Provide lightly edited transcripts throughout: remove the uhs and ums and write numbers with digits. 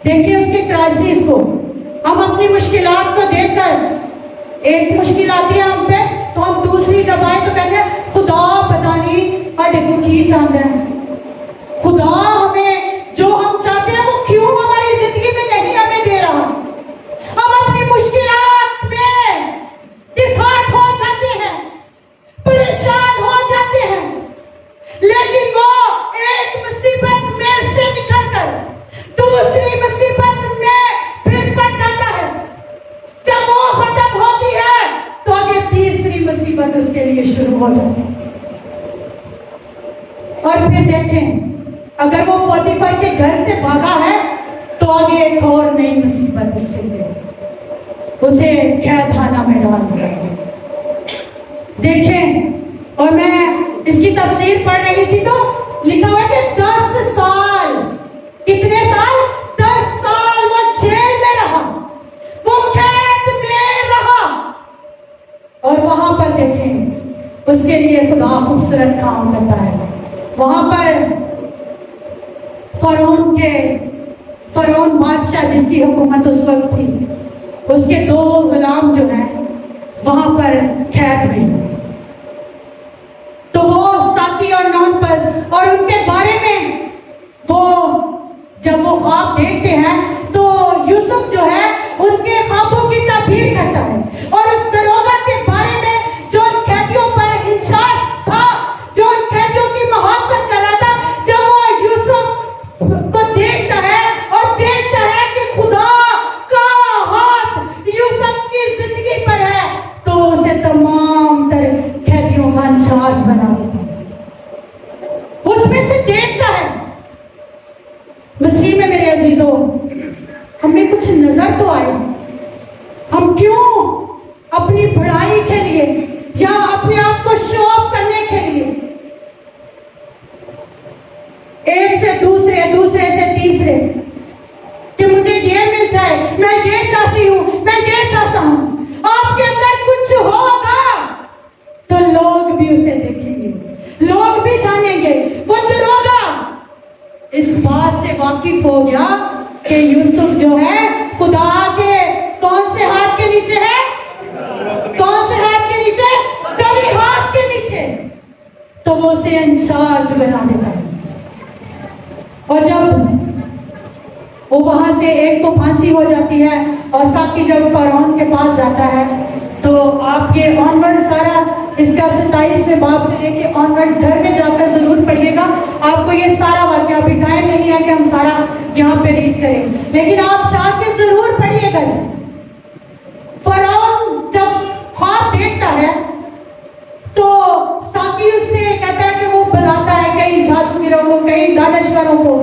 دیکھیں اس کے کرائسس کو. ہم اپنی مشکلات کو دیکھ کر ایک مشکل آتی ہے ہم پہ تو ہم دوسری جب آئے تو کہتے ہیں خدا پتہ نہیں ہمارے کو کی چاہتا ہے. خدا ہمیں جو ہم چاہتے ہیں وہ کیوں ہماری زندگی میں نہیں ہمیں دے رہا. ہم اپنی مشکلات میں ڈسہارٹ ہو جاتے ہیں, پریشان ہو جاتے ہیں, لیکن وہ ایک مصیبت میں سے نکل کر دوسری مصیبت میں پھر پڑ جاتا ہے. جب وہ ختم ہوتی ہے تو آگے تیسری مصیبت اس کے لیے شروع ہو جاتی ہے. اور پھر دیکھیں اگر وہ پوتیفر کے گھر سے بھاگا ہے تو آگے ایک اور نئی مصیبت اس کے لیے, اسے قید خانہ میں ڈال دیا. دیکھیں اور میں اس کی تفسیر پڑھ رہی تھی تو لکھا ہوا کہ 10 سال, کتنے سال؟ 10 سال وہ جیل میں رہا, وہ قید میں رہا. اور وہاں پر دیکھیں اس کے لیے خدا خوبصورت کام کرتا ہے. وہاں پر فرعون بادشاہ جس کی حکومت اس وقت تھی, اس کے 2 غلام جو ہیں وہاں پر قید میں, تو وہ ساقی اور نون پر اور ان کے بارے میں وہ جب وہ خواب دیکھتے ہیں تو یوسف جو ہے ان کے خوابوں کی تعبیر کرتا ہے. اور اس دروگا کے بارے میں جو ان قیدیوں پر انچارج تھا, جو ان قیدیوں کی محافظت کر رہا تھا, جب وہ یوسف کو دیکھتا ہے اور دیکھتا ہے کہ خدا کا ہاتھ یوسف کی زندگی پر ہے تو اسے تمام تر قیدیوں کا انچارج بنا دیتا ہے. اس میں سے دیکھتا ہے. مسیح میں میرے عزیزوں ہمیں کچھ نظر تو آئے, ہم کیوں اپنی بڑائی کے لیے یا اپنے آپ کو شو آف کرنے کے لیے ایک سے دوسرے, دوسرے سے تیسرے کہ مجھے یہ مل جائے, میں یہ چاہتی ہوں, میں یہ چاہتا ہوں. آپ کے اندر کچھ ہوگا تو لوگ بھی اسے دیکھیں گے, لوگ بھی جانیں گے. وہ دروگا اس بات سے واقف ہو گیا کہ یوسف جو ہے خدا کے کون سے ہاتھ کے نیچے ہے, کون سے ہاتھ کے نیچے, کبھی ہاتھ کے نیچے, تو وہ اسے انچارج بنا دیتا ہے. اور جب وہ وہاں سے ایک تو پھانسی ہو جاتی ہے اور ساقی جب فرعون کے پاس جاتا ہے تو آپ یہ آنورڈ سارا اس کا 27ویں باب سے لے کے آنورڈ گھر میں جا کر ضرور پڑھیے گا. آپ کو یہ سارا واقعہ, ابھی ٹائم نہیں ہے کہ ہم سارا یہاں پہ ریڈ کریں, لیکن آپ چاہ کے ضرور پڑھیے گا. فرعون جب خواب دیکھتا ہے تو ساقی اس سے کہتا ہے کہ وہ بلاتا ہے کئی جادوگروں کو, کئی دانشوروں کو,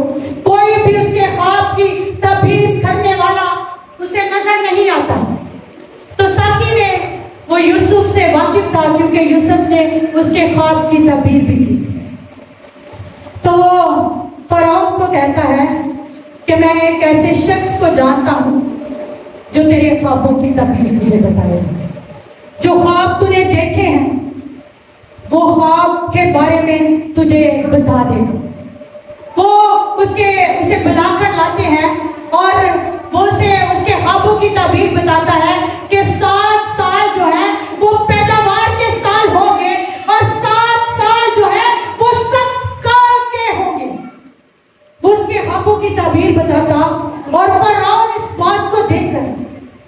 کوئی بھی اس کے خواب کی تعبیر کرنے والا اسے نظر نہیں آتا. تو ساقی نے, وہ یوسف سے واقف تھا کیونکہ یوسف نے اس کے خواب کی تعبیر بھی کی تھی, تو وہ فرعون کو کہتا ہے کہ میں ایک ایسے شخص کو جانتا ہوں جو تیرے خوابوں کی تعبیر تجھے بتائے گا. جو خواب تو نے دیکھے ہیں وہ خواب کے بارے میں تجھے بتا دے گا. وہ اسے بلا کر لاتے ہیں اور وہ اسے اس کے خوابوں کی تعبیر بتاتا ہے کہ 7 سال جو ہے وہ پیداوار کے سال ہوں گے اور 7 سال جو ہے وہ سخت کال کے ہوں گے. وہ اس کے خوابوں کی تعبیر بتاتا اور فرعون اس بات کو دیکھ کر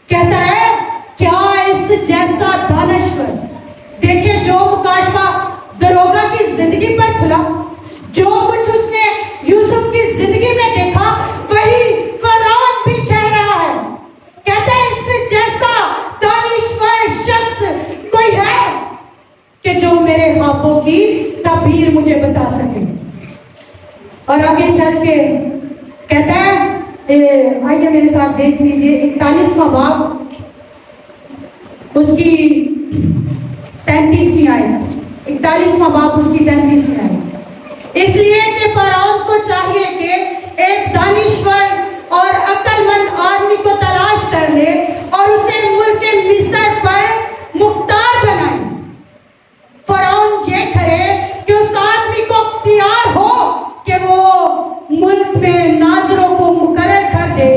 کہتا ہے کیا اس جیسا دانشور, دیکھیں جو مکاشفہ دروگا کی زندگی پر کھلا, جو کچھ اس نے یوسف کی زندگی میں دیکھا وہی فرعون بھی کہہ رہا ہے. کہتا ہے اس جیسا دانشور شخص کوئی ہے کہ جو میرے خوابوں کی تعبیر مجھے بتا سکے. اور آگے چل کے کہتا ہے, آئیے میرے ساتھ دیکھ لیجئے 41واں باب, اس کی 33ویں آیت, 41واں باب اس کی 33ویں آیت. اس لیے کہ فرعون کو چاہیے کہ ایک دانشور اور عقل مند آدمی کو تلاش کر لے اور اسے ملک مصر پر مختار بنائے. فرعون یہ کرے کہ اس آدمی کو اختیار ہو کہ وہ ملک میں ناظروں کو مقرر کر دے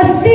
80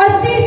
80